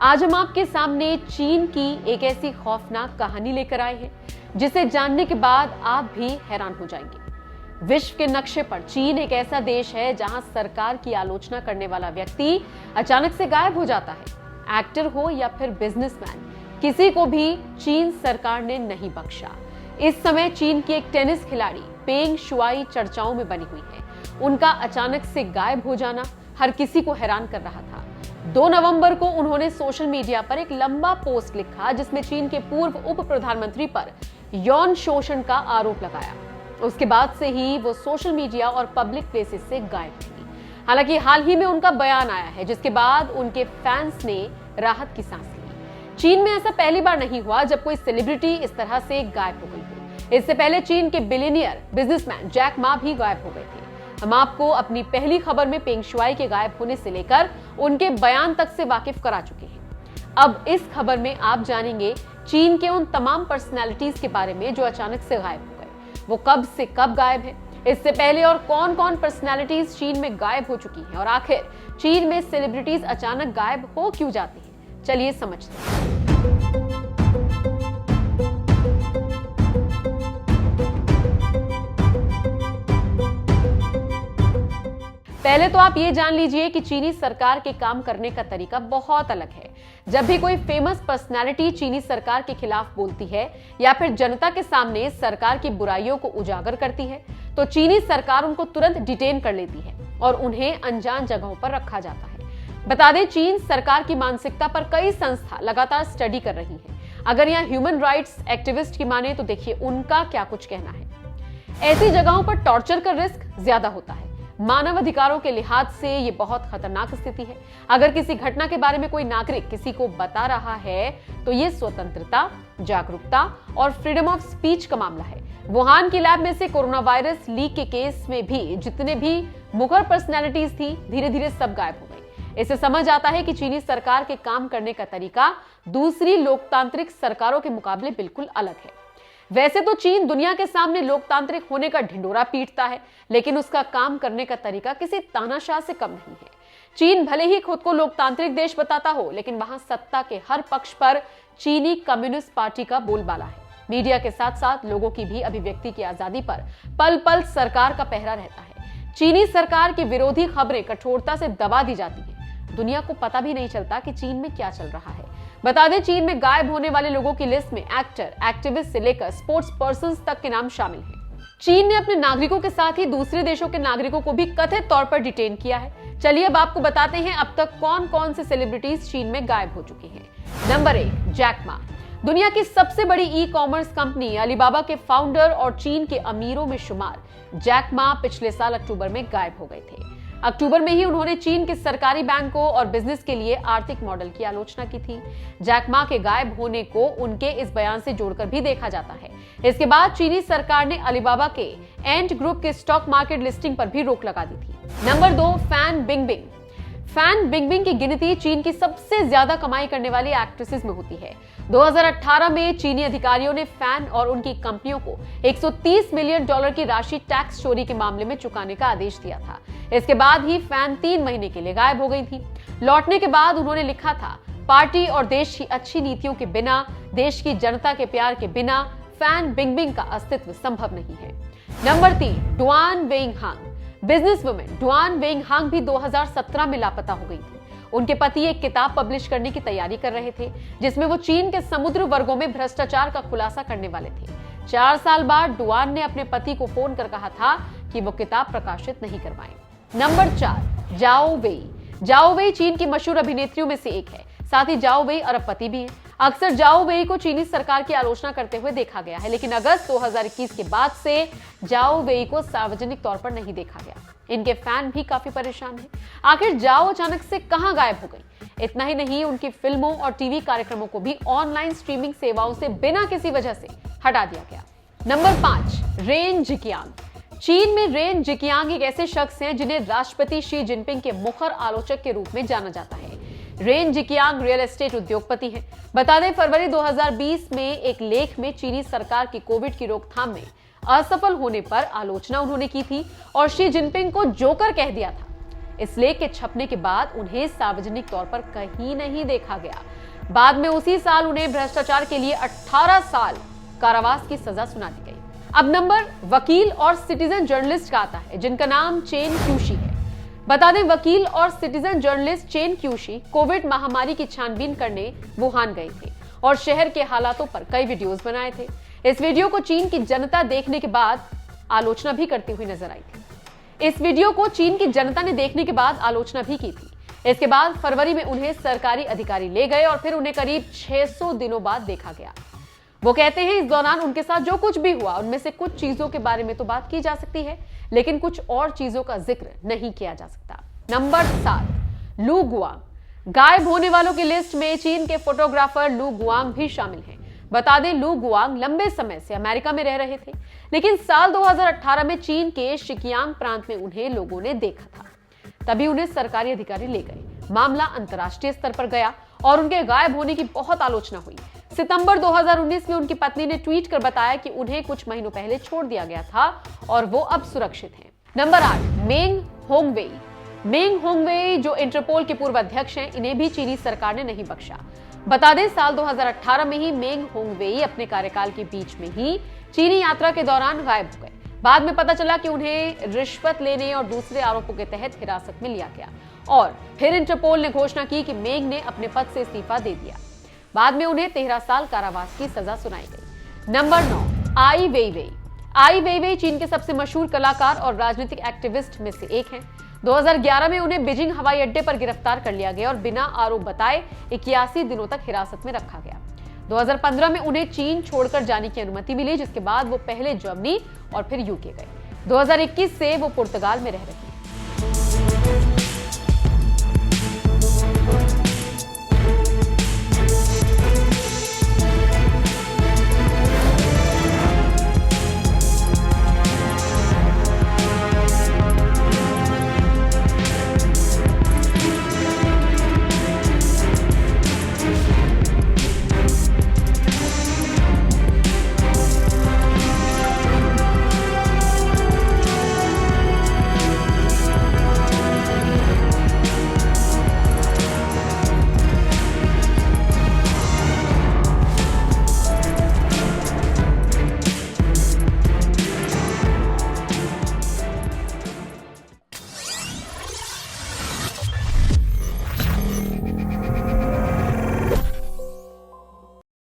आज हम आपके सामने चीन की एक ऐसी खौफनाक कहानी लेकर आए हैं जिसे जानने के बाद आप भी हैरान हो जाएंगे। विश्व के नक्शे पर चीन एक ऐसा देश है जहां सरकार की आलोचना करने वाला व्यक्ति अचानक से गायब हो जाता है। एक्टर हो या फिर बिजनेसमैन, किसी को भी चीन सरकार ने नहीं बख्शा। इस समय चीन की एक टेनिस खिलाड़ी पेंग शुआई चर्चाओं में बनी हुई है। उनका अचानक से गायब हो जाना हर किसी को हैरान कर रहा था। 2 नवंबर को उन्होंने सोशल मीडिया पर एक लंबा पोस्ट लिखा जिसमें चीन के पूर्व उप प्रधानमंत्री पर यौन शोषण का आरोप लगाया। उसके बाद से ही वो सोशल मीडिया और पब्लिक प्लेसेस से गायब थी। हालांकि हाल ही में उनका बयान आया है जिसके बाद उनके फैंस ने राहत की सांस ली। चीन में ऐसा पहली बार नहीं हुआ जब कोई सेलिब्रिटी इस तरह से गायब हो गई हो। इससे पहले चीन के बिलियनियर बिजनेसमैन जैक मा भी गायब हो गए थे। हम आपको अपनी पहली खबर में पेंग शुआई के गायब होने से लेकर उनके बयान तक से वाकिफ करा चुके हैं। अब इस खबर में आप जानेंगे चीन के उन तमाम पर्सनालिटीज के बारे में जो अचानक से गायब हो गए। वो कब से कब गायब है, इससे पहले और कौन कौन पर्सनालिटीज चीन में गायब हो चुकी हैं और आखिर चीन में सेलिब्रिटीज अचानक गायब हो क्यों जाती हैं। चलिए समझते हैं। पहले तो आप ये जान लीजिए कि चीनी सरकार के काम करने का तरीका बहुत अलग है। जब भी कोई फेमस पर्सनालिटी चीनी सरकार के खिलाफ बोलती है या फिर जनता के सामने सरकार की बुराइयों को उजागर करती है तो चीनी सरकार उनको तुरंत डिटेन कर लेती है और उन्हें अनजान जगहों पर रखा जाता है। बता दें, चीन सरकार की मानसिकता पर कई संस्था लगातार स्टडी कर रही है। अगर यहाँ ह्यूमन राइट्स एक्टिविस्ट की माने तो देखिए उनका क्या कुछ कहना है। ऐसी जगहों पर टॉर्चर का रिस्क ज्यादा होता है। मानव अधिकारों के लिहाज से ये बहुत खतरनाक स्थिति है। अगर किसी घटना के बारे में कोई नागरिक किसी को बता रहा है तो ये स्वतंत्रता, जागरूकता और फ्रीडम ऑफ स्पीच का मामला है। वुहान की लैब में से कोरोना वायरस लीक के केस में भी जितने भी मुखर पर्सनैलिटीज थी धीरे धीरे सब गायब हो गई। इससे समझ आता है कि चीनी सरकार के काम करने का तरीका दूसरी लोकतांत्रिक सरकारों के मुकाबले बिल्कुल अलग है। वैसे तो चीन दुनिया के सामने लोकतांत्रिक होने का ढिंडोरा पीटता है, लेकिन उसका काम करने का तरीका किसी तानाशाह से कम नहीं है। चीन भले ही खुद को लोकतांत्रिक देश बताता हो, लेकिन वहां सत्ता के हर पक्ष पर चीनी कम्युनिस्ट पार्टी का बोलबाला है। मीडिया के साथ साथ लोगों की भी अभिव्यक्ति की आजादी पर पल पल सरकार का पहरा रहता है। चीनी सरकार की विरोधी खबरें कठोरता से दबा दी जाती है। दुनिया को पता भी नहीं चलता कि चीन में क्या चल रहा है। बता दें, चीन में गायब होने वाले लोगों की लिस्ट में एक्टर, एक्टिविस्ट से लेकर स्पोर्ट्स पर्संस तक के नाम शामिल हैं। चीन ने अपने नागरिकों के साथ ही दूसरे देशों के नागरिकों को भी कथित तौर पर डिटेन किया है। चलिए अब आपको बताते हैं अब तक कौन कौन से सेलिब्रिटीज चीन में गायब हो चुकी हैं। Number 1, Jack Ma. दुनिया की सबसे बड़ी ई कॉमर्स कंपनी अलीबाबा के फाउंडर और चीन के अमीरों में शुमार जैक मा पिछले साल अक्टूबर में गायब हो गए थे। अक्टूबर में ही उन्होंने चीन के सरकारी बैंकों और बिजनेस के लिए आर्थिक मॉडल की आलोचना की थी। जैक मा के गायब होने को उनके इस बयान से जोड़कर भी देखा जाता है। इसके बाद चीनी सरकार ने अलीबाबा के एंट ग्रुप के स्टॉक मार्केट लिस्टिंग पर भी रोक लगा दी थी। Number 2, Fan Bingbing. Fan Bingbing की गिनती चीन की सबसे ज्यादा कमाई करने वाली एक्ट्रेसेस में होती है। 2018 में चीनी अधिकारियों ने फैन और उनकी कंपनियों को $130 मिलियन की राशि टैक्स चोरी के मामले में चुकाने का आदेश दिया था। इसके बाद ही फैन 3 महीने के लिए गायब हो गई थी। लौटने के बाद उन्होंने लिखा था, पार्टी और देश की अच्छी नीतियों के बिना, देश की जनता के प्यार के बिना फैन बिंगबिंग का अस्तित्व संभव नहीं है। Number 3, Duan weighing Hong. Business women Duan weighing Hong भी 2017 में लापता हो गई थी। उनके पति एक किताब पब्लिश करने की तैयारी कर रहे थे जिसमें वो चीन के समुद्र वर्गों में भ्रष्टाचार का खुलासा करने वाले थे। 4 साल बाद डुआन ने अपने पति को फोन कर कहा था कि वो किताब प्रकाशित नहीं करवाएं। नंबर 4, जाओ वेई। जाओ वेई चीन की मशहूर अभिनेत्रियों में से एक है। साथ ही जाओ वेई अरबपति भी हैं। अक्सर जाओ वेई को चीनी सरकार की आलोचना करते हुए देखा गया है, लेकिन अगस्त 2021 के बाद से जाओ वेई को सार्वजनिक तौर पर नहीं देखा गया। इनके फैन भी काफी परेशान हैं। आखिर जाओ अचानक से कहां गायब हो गई? इतना ही नहीं, उनकी फिल्मों और टीवी कार्यक्रमों को भी ऑनलाइन स्ट्रीमिंग सेवाओं से बिना किसी वजह से हटा दिया गया। Number 5, Ren Zhiqiang. चीन में रेन जिकियांग एक ऐसे शख्स हैं जिन्हें राष्ट्रपति शी जिनपिंग के मुखर आलोचक के रूप में जाना जाता है। रेन जिकियांग रियल एस्टेट उद्योगपति हैं। बता दें, फरवरी 2020 में एक लेख में चीनी सरकार की कोविड की रोकथाम में असफल होने पर आलोचना उन्होंने की थी और शी जिनपिंग को जोकर कह दिया था। इस लेख के छपने के बाद उन्हें सार्वजनिक तौर पर कहीं नहीं देखा गया। बाद में उसी साल उन्हें भ्रष्टाचार के लिए 18 साल कारावास की सजा सुना दी गई। अब नंबर वकील और सिटीजन जर्नलिस्ट का आता है, जिनका नाम चेन क्यूशी है। बता दें, वकील और सिटीजन जर्नलिस्ट चेन क्यूशी कोविड महामारी की छानबीन करने वुहान गए थे और शहर के हालातों पर कई वीडियोस बनाए थे। इस वीडियो को चीन की जनता देखने के बाद आलोचना भी करती हुई नजर आई थी। इस वीडियो को चीन की जनता ने देखने के बाद आलोचना भी की थी। इसके बाद फरवरी में उन्हें सरकारी अधिकारी ले गए और फिर उन्हें करीब 600 दिनों बाद देखा गया। वो कहते हैं, इस दौरान उनके साथ जो कुछ भी हुआ उनमें से कुछ चीजों के बारे में तो बात की जा सकती है, लेकिन कुछ और चीजों का जिक्र नहीं किया जा सकता। नंबर 7, लू गुआंग। गायब होने वालों की लिस्ट में चीन के फोटोग्राफर लू गुआंग भी शामिल हैं। बता दें, लू गुआंग लंबे समय से अमेरिका में रह रहे थे, लेकिन साल 2018 में चीन के शिकियांग प्रांत में उन्हें लोगों ने देखा था। तभी उन्हें सरकारी अधिकारी ले गए। मामला अंतर्राष्ट्रीय स्तर पर गया और उनके गायब होने की बहुत आलोचना हुई। सितंबर 2019 में उनकी पत्नी ने ट्वीट कर बताया कि उन्हें कुछ महीनों पहले छोड़ दिया गया था और वो अब सुरक्षित हैं। नंबर 8, मेंग होंगवेई। मेंग होंगवेई जो इंटरपोल के पूर्व अध्यक्ष हैं, इन्हें भी चीनी सरकार ने नहीं बख्शा। बता दें, साल 2018 में ही मेंग होंगवेई अपने कार्यकाल के बीच में ही चीनी यात्रा के दौरान गायब हो गए। बाद में पता चला कि उन्हें रिश्वत लेने और दूसरे आरोपों के तहत हिरासत में लिया गया और फिर इंटरपोल ने घोषणा की कि मेंग ने अपने पद से इस्तीफा दे दिया। बाद में उन्हें 13 साल कारावास की सजा सुनाई गई। नंबर 9, आई वेईवेई। आई वेईवेई चीन के सबसे मशहूर कलाकार और राजनीतिक एक्टिविस्ट में से एक हैं। 2011 में उन्हें बीजिंग हवाई अड्डे पर गिरफ्तार कर लिया गया और बिना आरोप बताए 81 दिनों तक हिरासत में रखा गया। 2015 में उन्हें चीन छोड़कर जाने की अनुमति मिली, जिसके बाद वो पहले जर्मनी और फिर यूके गए। 2021 से वो पुर्तगाल में रह रही हैं।